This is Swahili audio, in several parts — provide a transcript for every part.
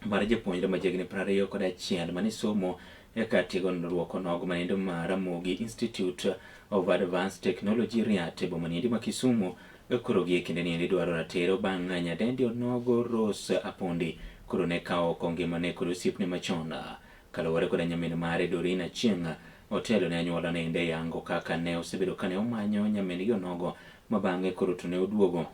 mar japuonjre majagni 21 mane somo tiegruok nogo manindo mar Ramogi Institute of Advanced Technology Riat boma niendi ma Kisumu koro gi kinde niendi dwaro ratiro bang' nyadendi onogo Rose Apondi koro ne kawo ngimane kod osiepne machon kaluwore kod nyamin mare Doreen Achieng' otelo ne anyuola ne inde yango kaka ne osebedo kane omanyo nyamin onogo ma bang'e koro to ne oduogo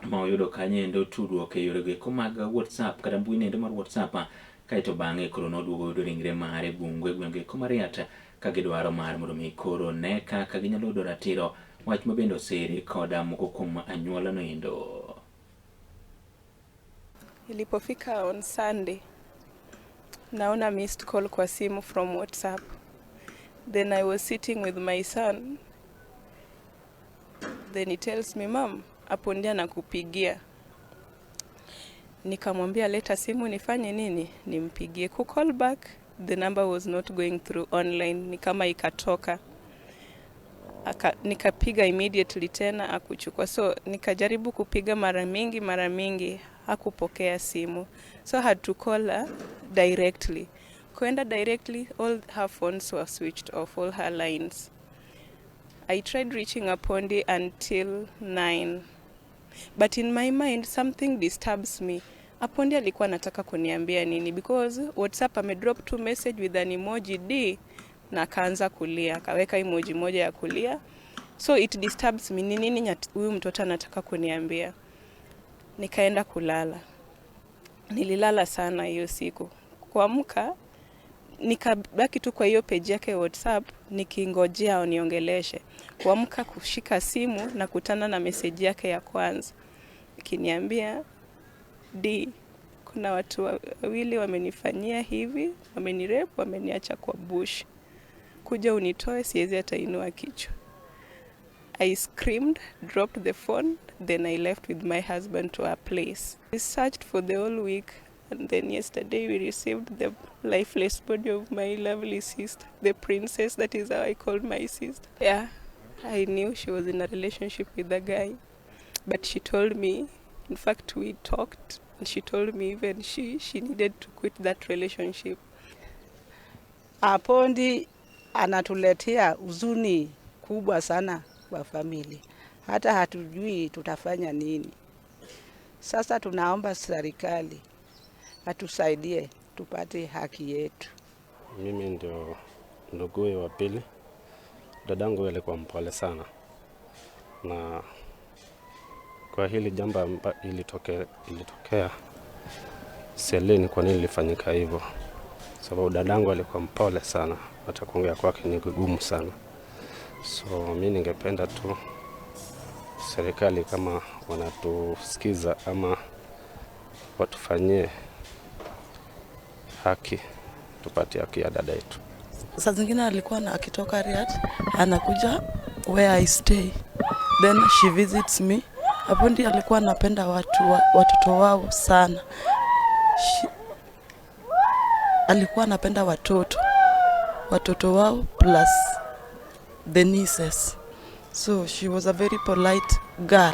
ma oyudo kanyendo tudruok e yore go mag WhatsApp kata mbui nende mar WhatsApp kaito bang'e koro noduogo yudo ringre mare gwenge ko Mariat ka gidwaro mar mondo mi koro ne kaka ginyalo yudo ratiro wach mabende oseri koda moko kuom anyuola no endo. Ilipofika on Sunday naona missed call kwa simu from WhatsApp. Then I was sitting with my son. Then he tells me, "Mom, Apondi anakupigia." Nikamwambia leta simu nifanye nini? Nimpigie. Ku call back, the number was not going through online. Ni kama ikatoka. Nikapiga immediately tena akuchukua. So nikajaribu kupiga mara mingi hakupokea simu. So I had to call her directly. Kuenda directly, all her phones were switched off, all her lines. I tried reaching Apondi until 9. But in my mind, something disturbs me. Apondi alikuwa anataka kuniambia nini? Because WhatsApp amedrop 2 message with an emoji D na kaanza kulia. Kaweka emoji moja ya kulia. So it disturbs me. Ni nini huyu mtoto anataka kuniambia? Nikaenda kulala. Nililala sana hiyo siku. Kuamka nikabaki tu kwa hiyo page yake WhatsApp nikingojea uniongeleshe. Kuamka kushika simu na kutana na message yake ya kwanza. Ikiniambia, D, kuna watu wawili wamenifanyia hivi, wamenirape, wameniacha kwa bush. Kuja unitoe siwezi hata inua kichwa. I screamed, dropped the phone, then I left with my husband to our place. We searched for the whole week, and then yesterday we received the lifeless body of my lovely sister, the princess, that is how I called my sister. Yeah, I knew she was in a relationship with the guy, but she told me, in fact we talked, and she told me even she needed to quit that relationship. Apondi anatuletea huzuni kubwa sana kwa family. Hata hatujui tutafanya nini. Sasa tunaomba serikali atusaidie tupate haki yetu. Mimi ndio nduguye wa pili. Dadangu alikuwa mpole sana. Na kwa hili jambo ilitokea sielewi kwa nini ilifanyika hivyo. Sababu dadangu alikuwa mpole sana. Hata kuongea kwake ni gumu sana. So mimi ningependa tu serikali kama wanatusikiza ama watufanyie haki, tupate haki ya dada yetu. Saa zingine alikuwa akitoka Riyadh anakuja where I stay, then she visits me. Apondi alikuwa anapenda watoto wao sana. Alikuwa anapenda watoto wao plus the nieces. So she was a very polite girl.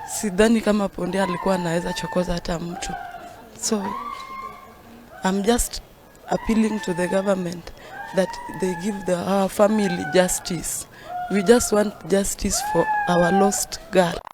Sidhani kama Apondi alikuwa anaweza chokoza hata mtu. So I'm just appealing to the government that they give our family justice. We just want justice for our lost girl.